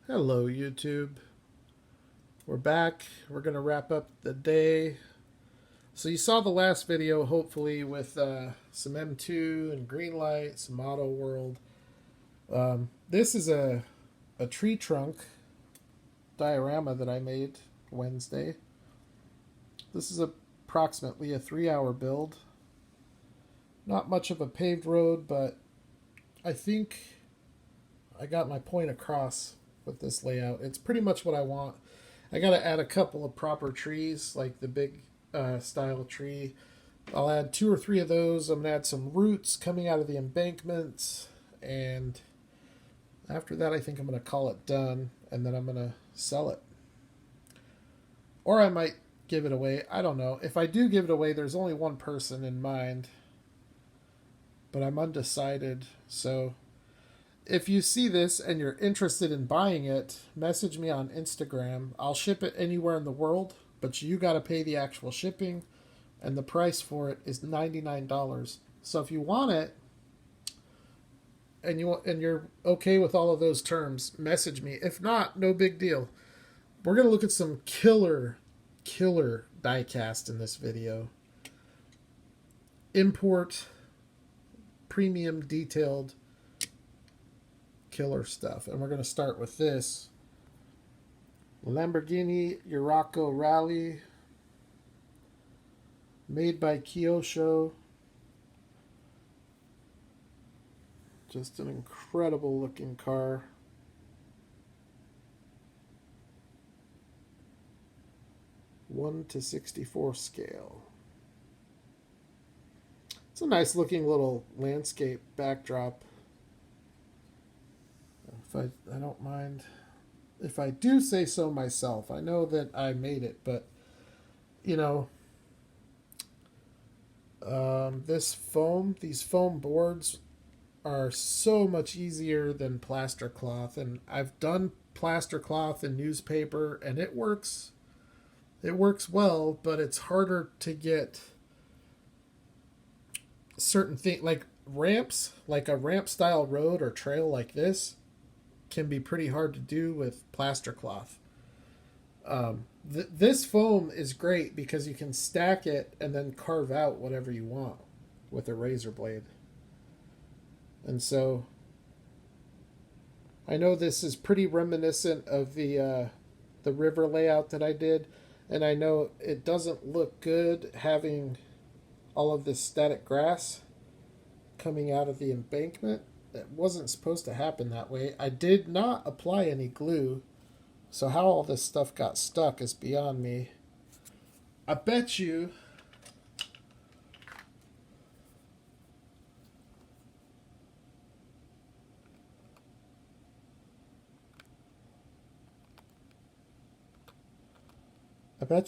Hello, YouTube. We're back. We're going to wrap up the day. So, you saw the last video, hopefully, with some M2 and green light, some Auto World. This is a tree trunk diorama that I made Wednesday. This is approximately a 3-hour build. Not much of a paved road, but I think I got my point across with this layout. It's pretty much what I want. I got to add a couple of proper trees, like the big style tree. I'll add 2 or 3 of those. I'm going to add some roots coming out of the embankments. And after that, I think I'm going to call it done. And then I'm going to sell it. Or I might give it away. I don't know. If I do give it away, there's only one person in mind. But I'm undecided. So if you see this and you're interested in buying it, message me on Instagram. I'll ship it anywhere in the world, but you got to pay the actual shipping, and the price for it is $99. So if you want it and you're okay with all of those terms, message me. If not, no big deal. We're going to look at some killer diecast in this video. Import, premium, detailed, killer stuff. And we're going to start with this Lamborghini Urraco Rally, made by Kyosho. Just an incredible looking car. One to 64 scale. It's a nice looking little landscape backdrop. I don't mind if I do say so myself. I know that I made it, but you know, these foam boards are so much easier than plaster cloth, and I've done plaster cloth and newspaper, and it works. It works well, but it's harder to get certain things like ramps, like a ramp style road or trail like this can be pretty hard to do with plaster cloth. This foam is great because you can stack it and then carve out whatever you want with a razor blade. And so I know this is pretty reminiscent of the river layout that I did, and I know it doesn't look good having all of this static grass coming out of the embankment. It wasn't supposed to happen that way. I did not apply any glue, so how all this stuff got stuck is beyond me. I bet you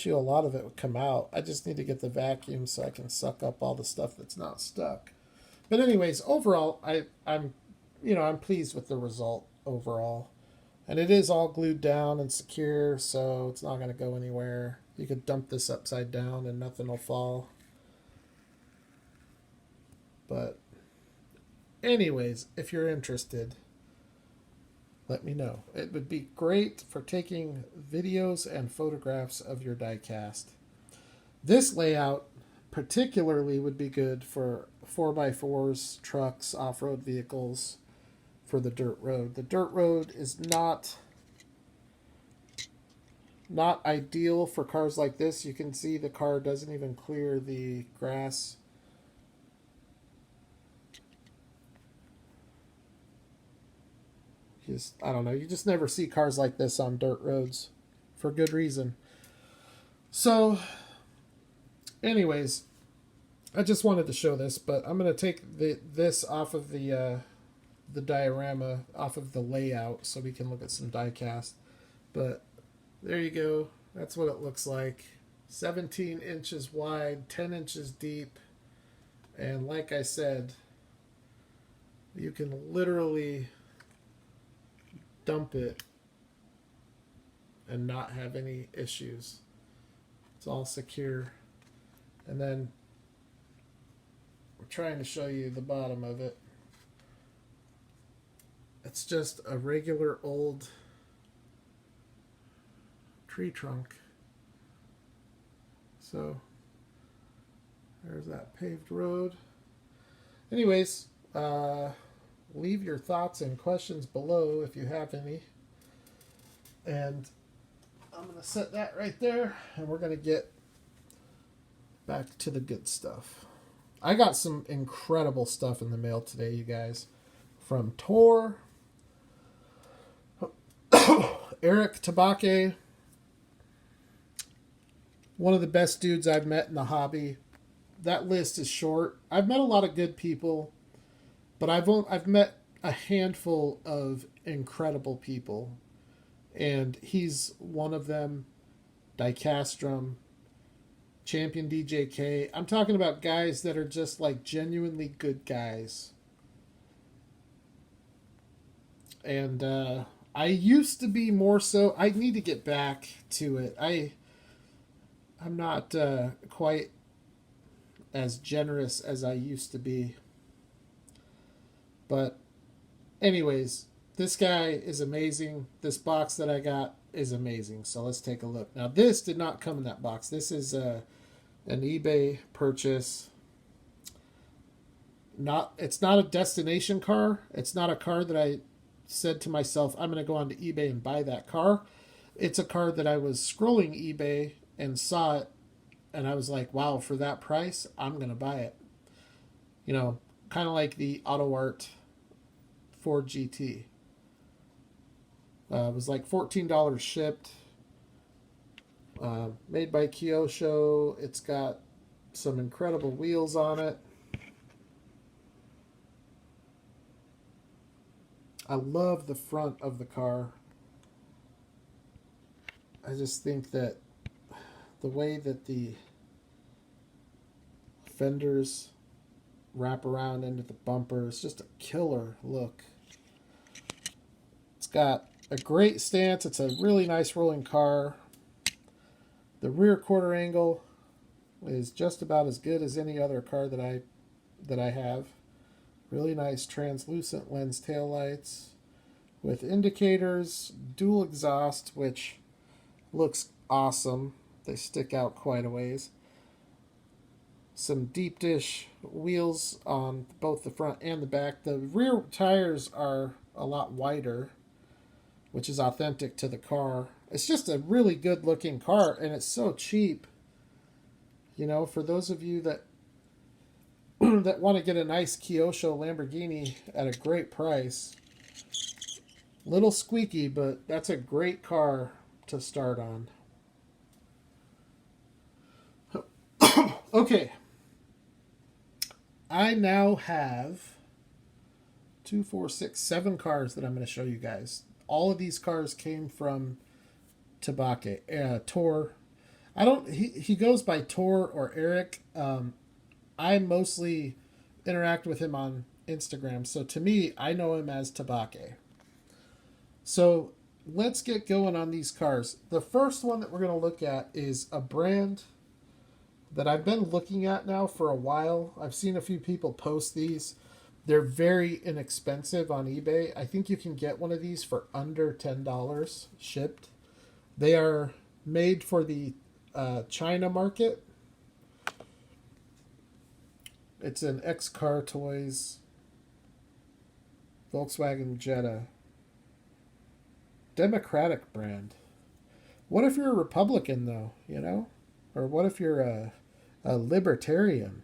a lot of it would come out. I just need to get the vacuum so I can suck up all the stuff that's not stuck. But anyways, overall, I'm pleased with the result overall, and it is all glued down and secure, so it's not going to go anywhere. You could dump this upside down and nothing will fall. But anyways, if you're interested, let me know. It would be great for taking videos and photographs of your diecast. This layout particularly would be good for 4x4s, trucks, off-road vehicles, for the dirt road. The dirt road is not ideal for cars like this. You can see the car doesn't even clear the grass. I don't know. You just never see cars like this on dirt roads for good reason. So anyways, I just wanted to show this, but I'm going to take this off of the diorama, off of the layout, so we can look at some diecast. But there you go. That's what it looks like. 17 inches wide, 10 inches deep. And like I said, you can literally dump it and not have any issues. It's all secure. And then I'm trying to show you the bottom of it. It's just a regular old tree trunk. So there's that paved road. Anyways, leave your thoughts and questions below if you have any. And I'm going to set that right there, and we're going to get back to the good stuff. I got some incredible stuff in the mail today, you guys. From Tor, Eric Tabake, one of the best dudes I've met in the hobby. That list is short. I've met a lot of good people, but I've met a handful of incredible people, and he's one of them. Dicastrum, Champion DJK. I'm talking about guys that are just like genuinely good guys. And I used to be more so. I need to get back to it. I'm not quite as generous as I used to be. But anyways, this guy is amazing. This box that I got is amazing. So let's take a look. Now this did not come in that box. This is an eBay purchase. It's not a destination car. It's not a car that I said to myself, I'm going to go onto eBay and buy that car. It's a car that I was scrolling eBay and saw it, and I was like, wow, for that price, I'm going to buy it. You know, kind of like the Auto Art Ford GT. It was like $14 shipped. Made by Kyosho. It's got some incredible wheels on it. I love the front of the car. I just think that the way that the fenders wrap around into the bumper is just a killer look. It's got a great stance. It's a really nice rolling car. The rear quarter angle is just about as good as any other car that I have. Really nice translucent lens taillights with indicators, dual exhaust, which looks awesome. They stick out quite a ways. Some deep dish wheels on both the front and the back. The rear tires are a lot wider, which is authentic to the car. It's just a really good looking car, and it's so cheap. You know, for those of you that that want to get a nice Kyosho Lamborghini at a great price. Little squeaky, but that's a great car to start on. Okay. I now have 2, 4, 6, 7 cars that I'm going to show you guys. All of these cars came from Tabake, Tor. He goes by Tor or Eric. I mostly interact with him on Instagram. So to me, I know him as Tabake. So let's get going on these cars. The first one that we're going to look at is a brand that I've been looking at now for a while. I've seen a few people post these. They're very inexpensive on eBay. I think you can get one of these for under $10 shipped. They are made for the China market. It's an X-Car Toys Volkswagen Jetta. Democratic brand. What if you're a Republican, though, you know? Or what if you're a libertarian?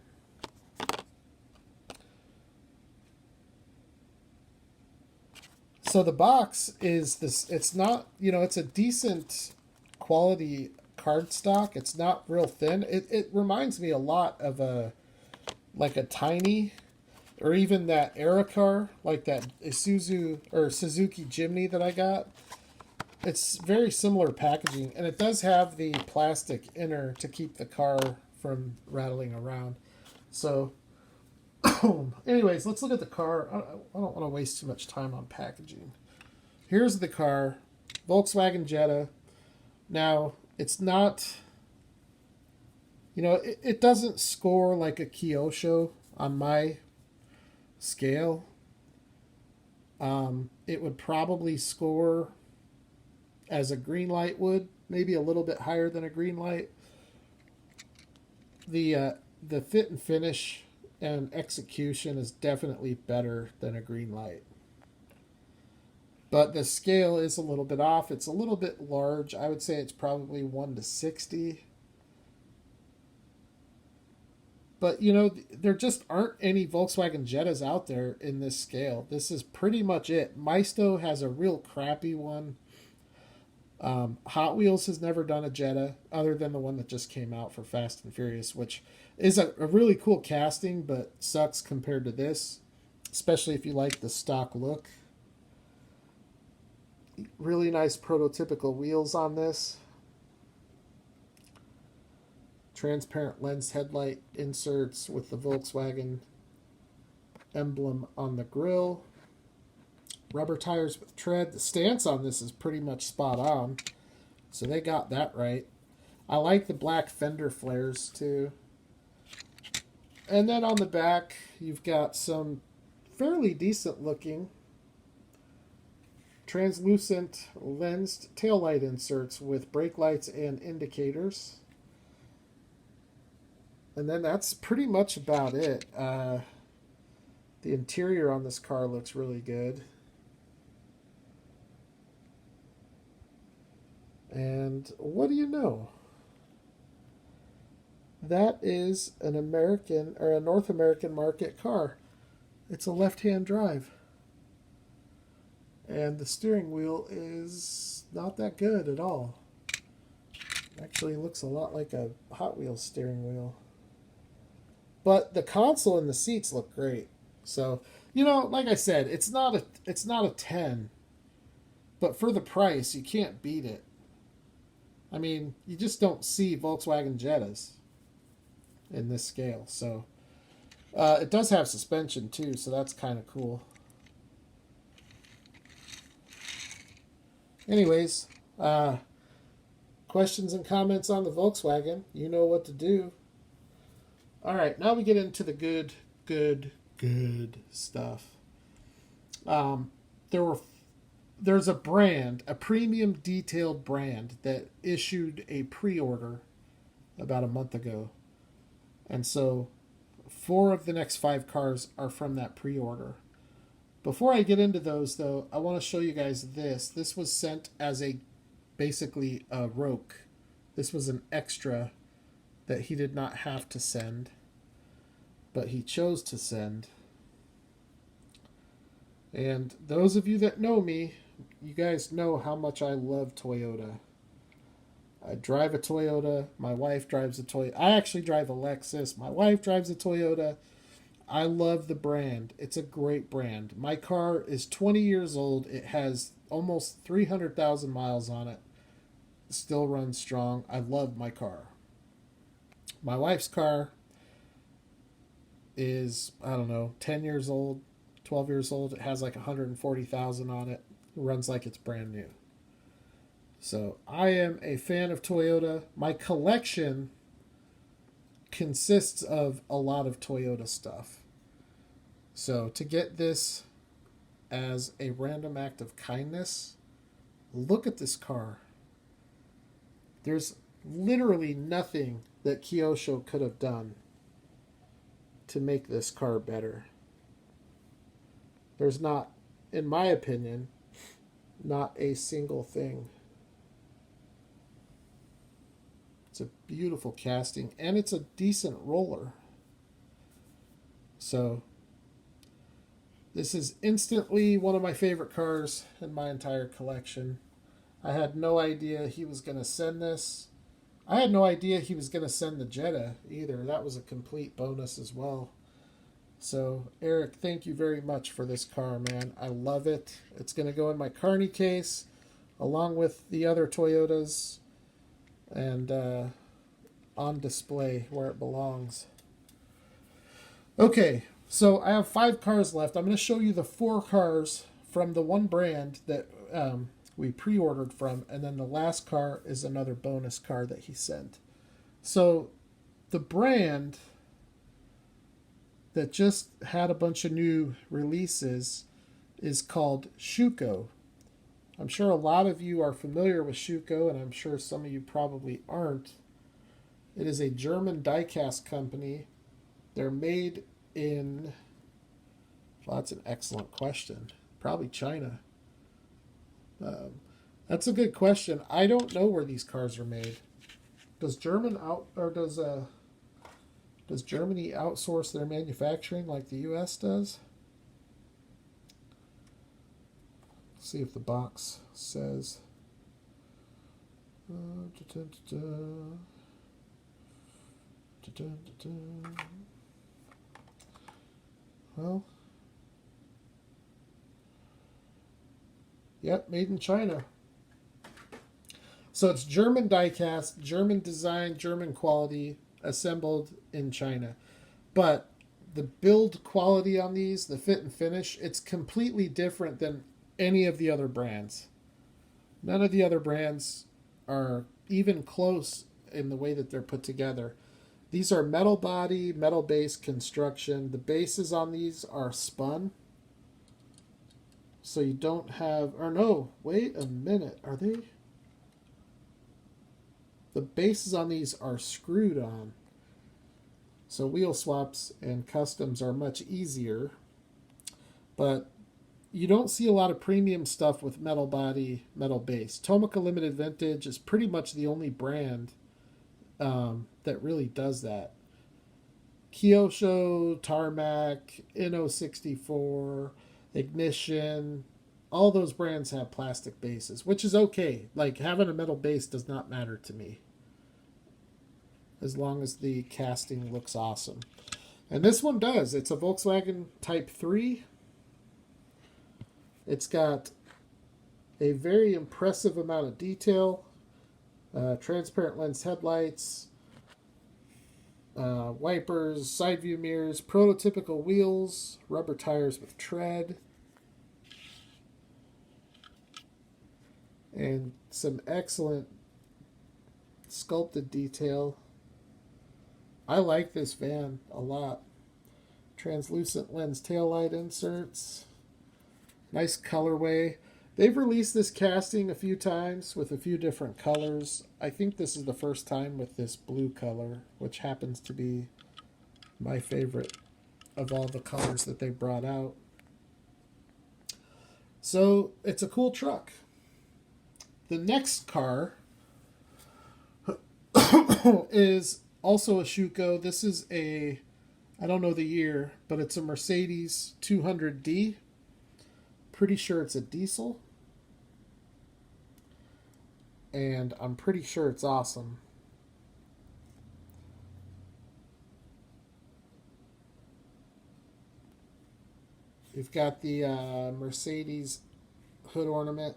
So the box is this, it's not, you know, it's a decent quality cardstock. It's not real thin. It reminds me a lot of a Tiny, or even that Era car, like that Isuzu or Suzuki Jimny that I got. It's very similar packaging, and it does have the plastic inner to keep the car from rattling around. So, anyways, let's look at the car. I don't want to waste too much time on packaging. Here's the car, Volkswagen Jetta. Now, it's not, you know, it doesn't score like a Kyosho on my scale. It would probably score as a green light would, maybe a little bit higher than a green light. The fit and finish and execution is definitely better than a green light. But the scale is a little bit off. It's a little bit large. I would say it's probably 1:60. But, you know, there just aren't any Volkswagen Jettas out there in this scale. This is pretty much it. Maisto has a real crappy one. Hot Wheels has never done a Jetta other than the one that just came out for Fast and Furious, which is a really cool casting, but sucks compared to this, especially if you like the stock look. Really nice prototypical wheels on this. Transparent lens headlight inserts with the Volkswagen emblem on the grille. Rubber tires with tread. The stance on this is pretty much spot on, so they got that right. I like the black fender flares too. And then on the back, you've got some fairly decent looking translucent lensed taillight inserts with brake lights and indicators. And then that's pretty much about it. The interior on this car looks really good. And what do you know? That is an American or a North American market car. It's a left-hand drive. And the steering wheel is not that good at all. Actually looks a lot like a Hot Wheels steering wheel. But the console and the seats look great. So, you know, like I said, it's not a 10. But for the price, you can't beat it. I mean, you just don't see Volkswagen Jettas in this scale. So, it does have suspension too, so that's kind of cool. Anyways, questions and comments on the Volkswagen. You know what to do. All right, now we get into the good stuff. There's a brand, a premium detailed brand that issued a pre-order about a month ago. And so 4 of the next 5 cars are from that pre-order. Before I get into those, though, I want to show you guys this. This was sent as basically a roque. This was an extra that he did not have to send, but he chose to send. And those of you that know me, you guys know how much I love Toyota. I drive a Toyota. My wife drives a Toyota. I actually drive a Lexus. My wife drives a Toyota. I love the brand. It's a great brand. My car is 20 years old. It has almost 300,000 miles on it. Still runs strong. I love my car. My wife's car is, I don't know, 10 years old, 12 years old. It has like 140,000 on it. It runs like it's brand new. So I am a fan of Toyota. My collection consists of a lot of Toyota stuff. So to get this as a random act of kindness, look at this car. There's literally nothing that Kyosho could have done to make this car better. There's not, in my opinion, not a single thing. It's a beautiful casting, and it's a decent roller. So this is instantly one of my favorite cars in my entire collection. I had no idea he was going to send this. I had no idea he was going to send the Jetta either. That was a complete bonus as well. So, Eric, thank you very much for this car, man. I love it. It's going to go in my Carney case along with the other Toyotas and on display where it belongs. Okay, so I have 5 cars left. I'm going to show you the 4 cars from the one brand that we pre-ordered from, and then the last car is another bonus car that he sent. So the brand that just had a bunch of new releases is called Schuco. I'm sure a lot of you are familiar with Schuco, and I'm sure some of you probably aren't. It is a German diecast company. They're made in, well, that's an excellent question. Probably China. That's a good question. I don't know where these cars are made. Does Germany outsource their manufacturing like the U.S. does? See if the box says. Well, yep, made in China. So it's German diecast, German design, German quality, assembled in China. But the build quality on these, the fit and finish, it's completely different than any of the other brands. None of the other brands are even close in the way that they're put together. These are metal body, metal base construction. The bases on these are spun. So you don't have, or no, wait a minute, are they? The bases on these are screwed on. So wheel swaps and customs are much easier. But you don't see a lot of premium stuff with metal body, metal base. Tomica Limited Vintage is pretty much the only brand that really does that. Kyosho, Tarmac, Inno64, Ignition, all those brands have plastic bases, which is okay. Like, having a metal base does not matter to me, as long as the casting looks awesome. And this one does. It's a Volkswagen Type 3. It's got a very impressive amount of detail. Transparent lens headlights, wipers, side view mirrors, prototypical wheels, rubber tires with tread, and some excellent sculpted detail. I like this van a lot. Translucent lens taillight inserts. Nice colorway. They've released this casting a few times with a few different colors. I think this is the first time with this blue color, which happens to be my favorite of all the colors that they brought out. So it's a cool truck. The next car is also a Schuco. This is a, I don't know the year, but it's a Mercedes 200D. Pretty sure it's a diesel. And I'm pretty sure it's awesome. We've got the Mercedes hood ornament.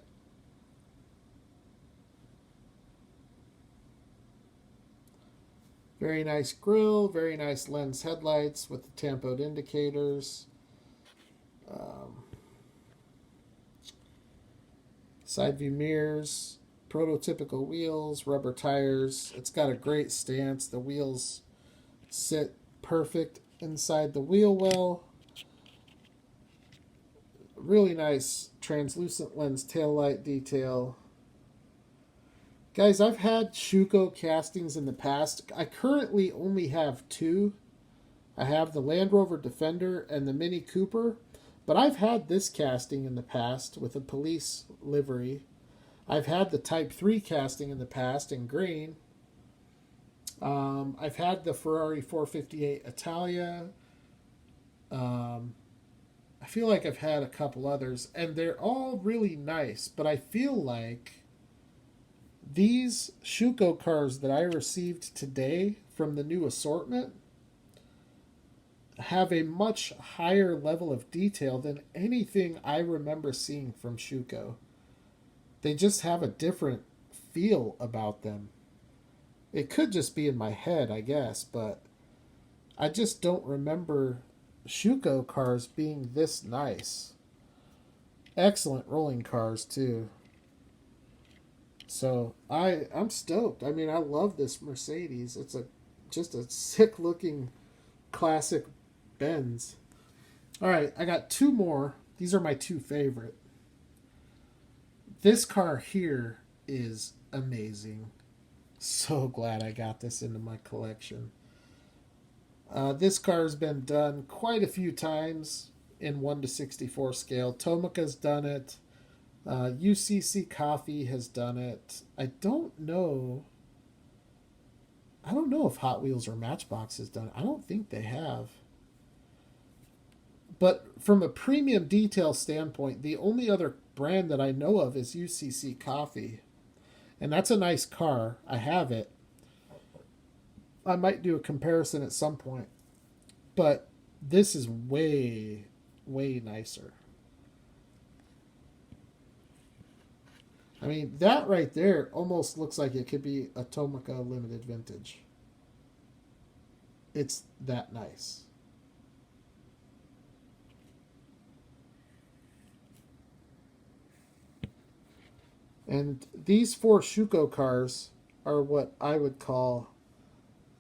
Very nice grille, very nice lens headlights with the tampoed indicators. Side view mirrors, prototypical wheels, rubber tires. It's got a great stance. The wheels sit perfect inside the wheel well. Really nice translucent lens taillight detail. Guys, I've had Schuco castings in the past. I currently only have two. I have the Land Rover Defender and the Mini Cooper. But I've had this casting in the past with a police livery. I've had the Type 3 casting in the past in green. I've had the Ferrari 458 Italia. I feel like I've had a couple others, and they're all really nice. But I feel like these Schuco cars that I received today from the new assortment have a much higher level of detail than anything I remember seeing from Schuco. They just have a different feel about them. It could just be in my head, I guess, but I just don't remember Schuco cars being this nice. Excellent rolling cars, too. So I'm stoked. I mean, I love this Mercedes. It's just a sick-looking classic Benz. All right, I got two more. These are my two favorite. This car here is amazing. So glad I got this into my collection. This car has been done quite a few times in 1:64 scale. Tomica's done it. UCC Coffee has done it. I don't know. I don't know if Hot Wheels or Matchbox has done it. I don't think they have. But from a premium detail standpoint, the only other brand that I know of is UCC Coffee. And that's a nice car. I have it. I might do a comparison at some point. But this is way, way nicer. I mean, that right there almost looks like it could be a Tomica Limited Vintage. It's that nice. And these 4 Schuco cars are what I would call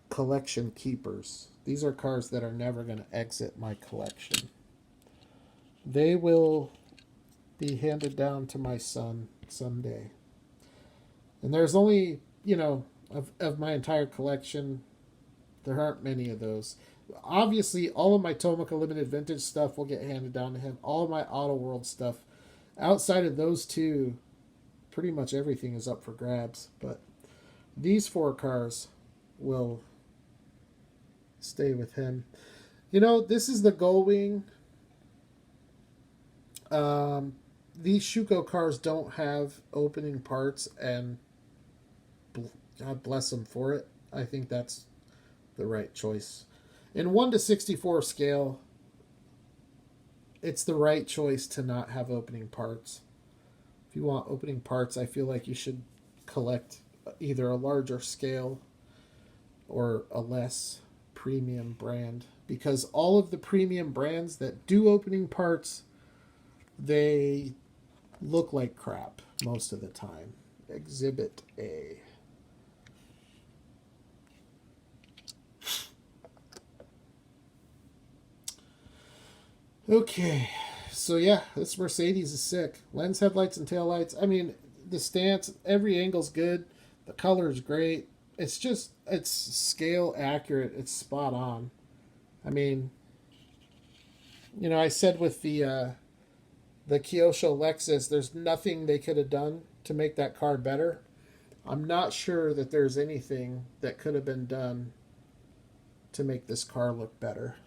collection keepers. These are cars that are never going to exit my collection. They will be handed down to my son someday. And there's only, of my entire collection, there aren't many of those. Obviously, all of my Tomica Limited Vintage stuff will get handed down to him. All of my Auto World stuff. Outside of those two, pretty much everything is up for grabs. But these 4 cars will stay with him. This is the Gullwing. These Schuco cars don't have opening parts, and God bless them for it. I think that's the right choice. In 1:64 scale, it's the right choice to not have opening parts. If you want opening parts, I feel like you should collect either a larger scale or a less premium brand, because all of the premium brands that do opening parts, they look like crap most of the time. Exhibit A. Okay, so yeah, this Mercedes is sick. Lens, headlights, and taillights. I mean, the stance, every angle's good. The color is great. It's scale accurate. It's spot on. I mean, I said with the Kyosho Lexus, there's nothing they could have done to make that car better. I'm not sure that there's anything that could have been done to make this car look better.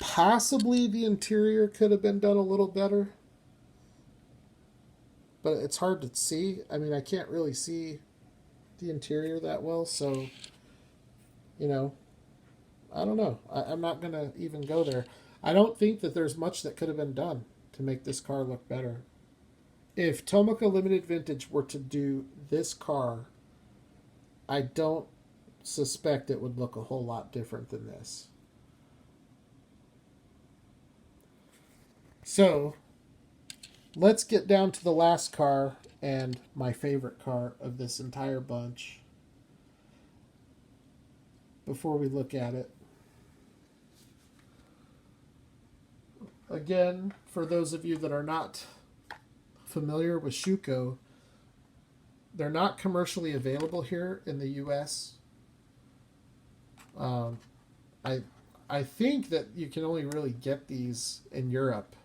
Possibly the interior could have been done a little better, but it's hard to see. I mean, I can't really see the interior that well, so, I don't know. I'm not going to even go there. I don't think that there's much that could have been done to make this car look better. If Tomica Limited Vintage were to do this car, I don't suspect it would look a whole lot different than this. So, let's get down to the last car and my favorite car of this entire bunch before we look at it. Again, for those of you that are not familiar with Schuco, they're not commercially available here in the U.S. I think that you can only really get these in Europe.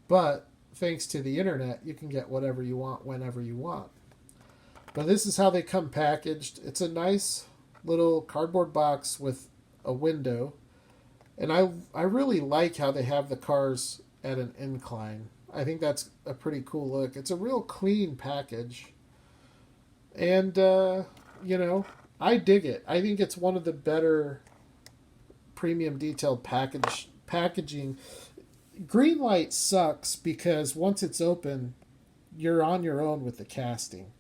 But thanks to the internet, you can get whatever you want whenever you want. But this is how they come packaged. It's a nice little cardboard box with a window. And I really like how they have the cars at an incline. I think that's a pretty cool look. It's a real clean package. And, I dig it. I think it's one of the better premium detailed packaging. Greenlight sucks because once it's open, you're on your own with the casting.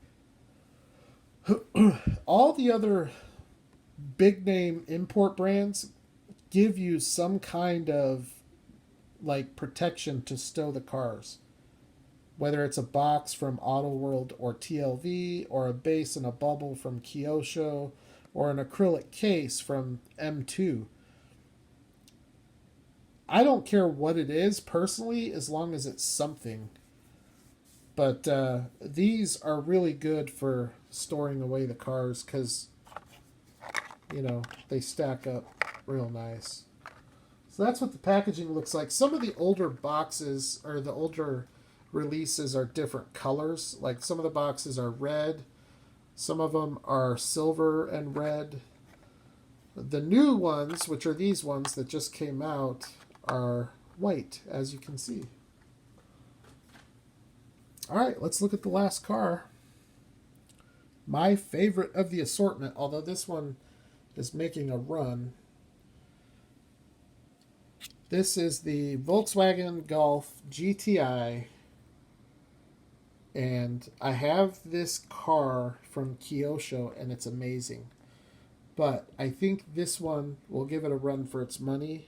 All the other big name import brands give you some kind of protection to stow the cars. Whether it's a box from Auto World or TLV, or a base and a bubble from Kyosho, or an acrylic case from M2. I don't care what it is personally, as long as it's something. But these are really good for storing away the cars because, you know, they stack up real nice. So that's what the packaging looks like. Some of the older boxes or the older releases are different colors. Like some of the boxes are red, some of them are silver and red. The new ones, which are these ones that just came out, are white, as you can see. All right, let's look at the last car. My favorite of the assortment, although this one is making a run. This is the Volkswagen Golf GTI, and I have this car from Kyosho, and it's amazing. But I think this one will give it a run for its money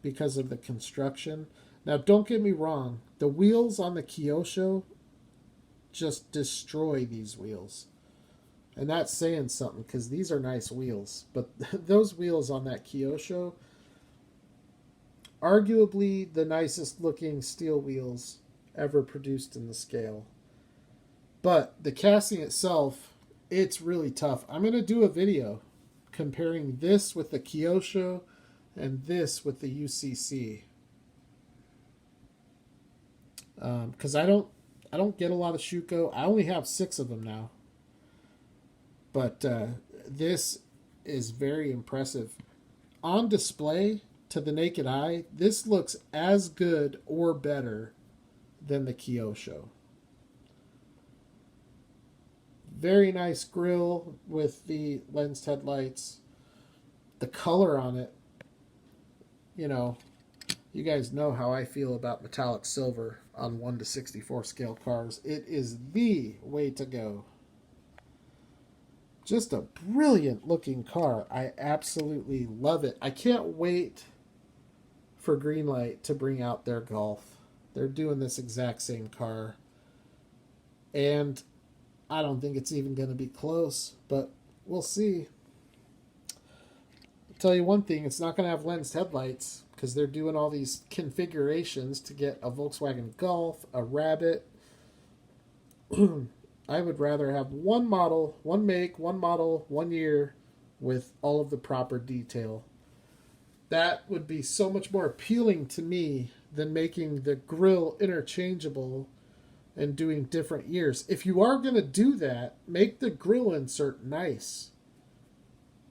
because of the construction. Now, don't get me wrong. The wheels on the Kyosho just destroy these wheels. And that's saying something because these are nice wheels. But those wheels on that Kyosho, arguably the nicest looking steel wheels ever produced in the scale. But the casting itself, it's really tough. I'm going to do a video comparing this with the Kyosho and this with the UCC. Because I don't get a lot of Schuco. I only have 6 of them now. But this is very impressive. On display, to the naked eye, this looks as good or better than the Kyosho. Very nice grille with the lensed headlights. The color on it, you know, you guys know how I feel about metallic silver on 1/64 scale cars. It is the way to go. Just a brilliant looking car. I absolutely love it. I can't wait for Greenlight to bring out their Golf. They're doing this exact same car. And I don't think it's even going to be close, but we'll see. I'll tell you one thing, it's not going to have lensed headlights because they're doing all these configurations to get a Volkswagen Golf, a Rabbit. I would rather have one model, one make, one model, 1 year with all of the proper detail. That would be so much more appealing to me than making the grille interchangeable and doing different years. If you are going to do that, make the grille insert nice.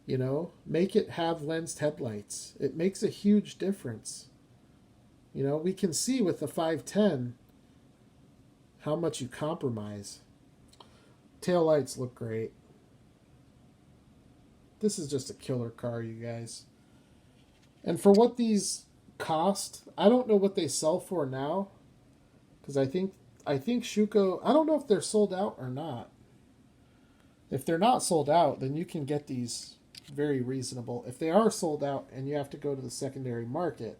You know, make it have lensed headlights. It makes a huge difference. You know, we can see with the 510 how much you compromise. Taillights look great. This is just a killer car, you guys. And for what these cost, I don't know what they sell for now. Because I think Schuco, I don't know if they're sold out or not. If they're not sold out, then you can get these very reasonable. If they are sold out and you have to go to the secondary market,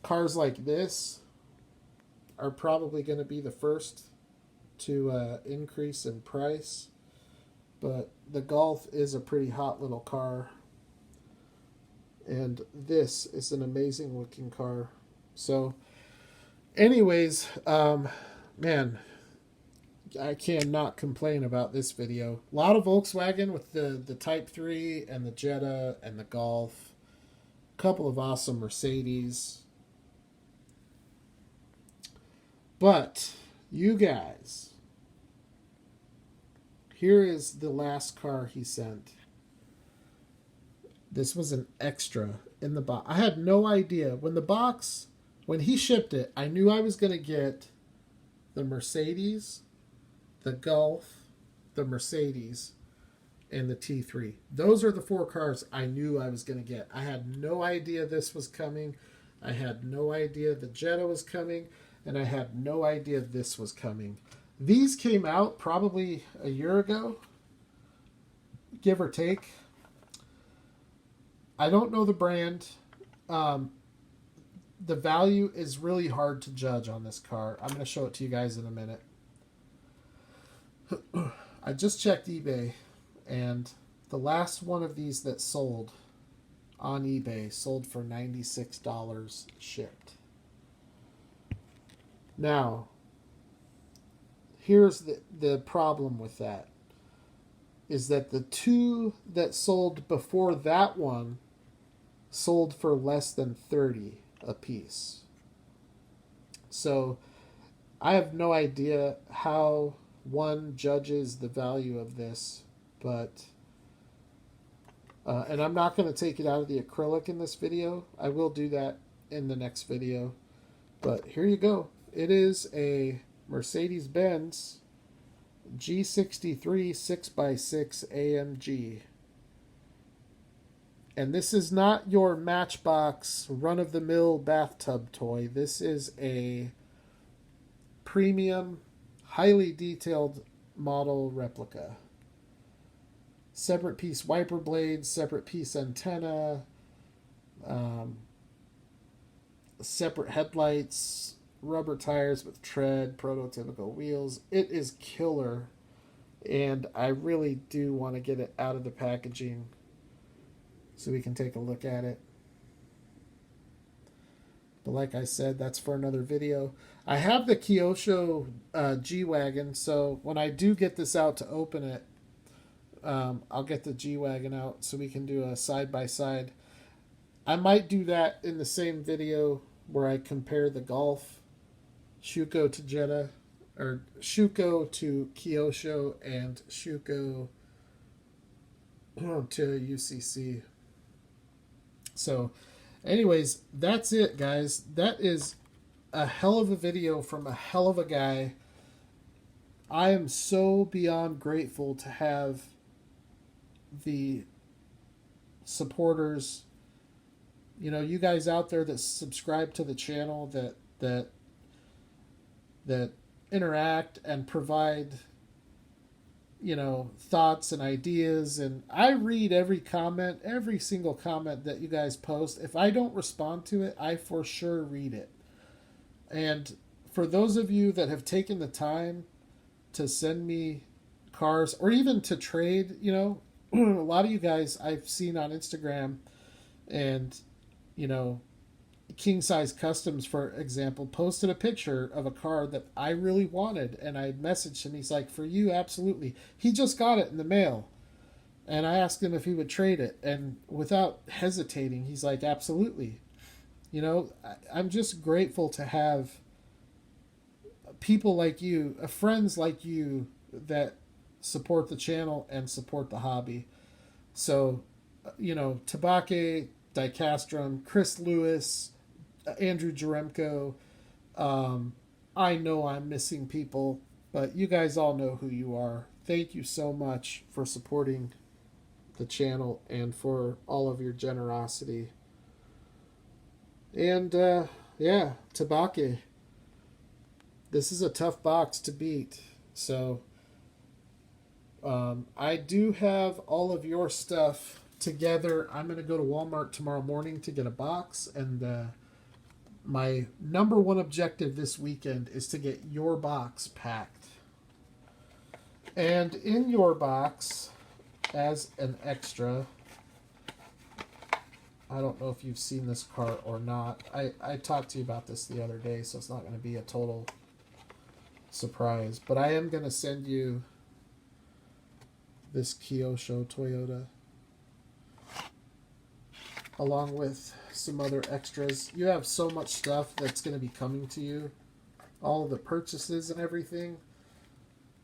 cars like this are probably going to be the first to increase in price. But the Golf is a pretty hot little car. And this is an amazing looking car. So anyways, man, I cannot complain about this video. A lot of Volkswagen with the Type 3 and the Jetta and the Golf. A couple of awesome Mercedes. But you guys, here is the last car he sent. This was an extra in the box. I had no idea. When he shipped it, I knew I was going to get the Mercedes, the Golf, the Mercedes, and the T3. Those are the 4 cars I knew I was going to get. I had no idea this was coming. I had no idea the Jetta was coming. And I had no idea this was coming. These came out probably a year ago, give or take. I don't know the brand. The value is really hard to judge on this car. I'm going to show it to you guys in a minute. I just checked eBay, and the last one of these that sold on eBay sold for $96 shipped. Now, here's the problem with that, is that the two that sold before that one sold for less than 30 a piece. So I have no idea how one judges the value of this, but and I'm not going to take it out of the acrylic in this video. I will do that in the next video. But here you go. It is a Mercedes-Benz G63 6x6 AMG. And this is not your Matchbox run-of-the-mill bathtub toy. This is a premium, highly detailed model replica. Separate piece wiper blades, separate piece antenna, separate headlights, rubber tires with tread, prototypical wheels. It is killer, and I really do want to get it out of the packaging so we can take a look at it. But like I said, that's for another video. I have the Kyosho G-Wagon, so when I do get this out to open it, I'll get the G-Wagon out so we can do a side-by-side. I might do that in the same video where I compare the Golf, Schuco to Jetta, or Schuco to Kyosho, and Schuco to UCC. So, anyways, that's it, guys. That is a hell of a video from a hell of a guy. I am so beyond grateful to have the supporters, you know, you guys out there that subscribe to the channel, that interact and provide, you know, thoughts and ideas. And I read every comment, every single comment that you guys post. If I don't respond to it, I for sure read it. And for those of you that have taken the time to send me cars or even to trade, you know, a lot of you guys I've seen on Instagram, and, you know, King Size Customs, for example, posted a picture of a car that I really wanted, and I messaged him. He's like, "For you, absolutely." He just got it in the mail, and I asked him if he would trade it, and without hesitating, he's like, "Absolutely." You know, I'm just grateful to have people like you, friends like you, that support the channel and support the hobby. So, you know, Tabake, Dicastrum, Chris Lewis, Andrew Jaremko. I know I'm missing people, but you guys all know who you are. Thank you so much for supporting the channel and for all of your generosity. And, yeah, Tabake. This is a tough box to beat. So, I do have all of your stuff together. I'm going to go to Walmart tomorrow morning to get a box, and my number one objective this weekend is to get your box packed. And in your box, as an extra, I don't know if you've seen this car or not. I talked to you about this the other day, so it's not going to be a total surprise. But I am going to send you this Kyosho Toyota, along with some other extras. You have so much stuff that's going to be coming to you, all of the purchases and everything.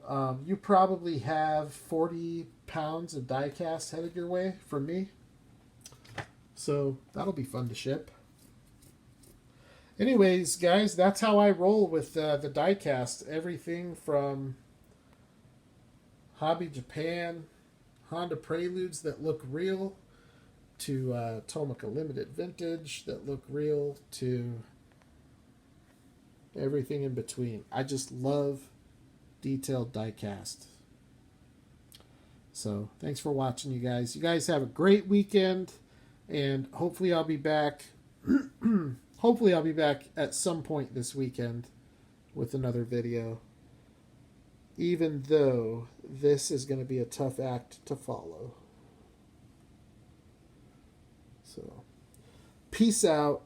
You probably have 40 pounds of die-cast headed your way from me, so that'll be fun to ship. Anyways, guys, that's how I roll with the die-cast. Everything from Hobby Japan, Honda Preludes that look real, to Tomica Limited Vintage that look real, to everything in between. I just love detailed die-cast. So, thanks for watching, you guys. You guys have a great weekend, and hopefully I'll be back. Hopefully I'll be back at some point this weekend with another video, even though this is going to be a tough act to follow. So, peace out.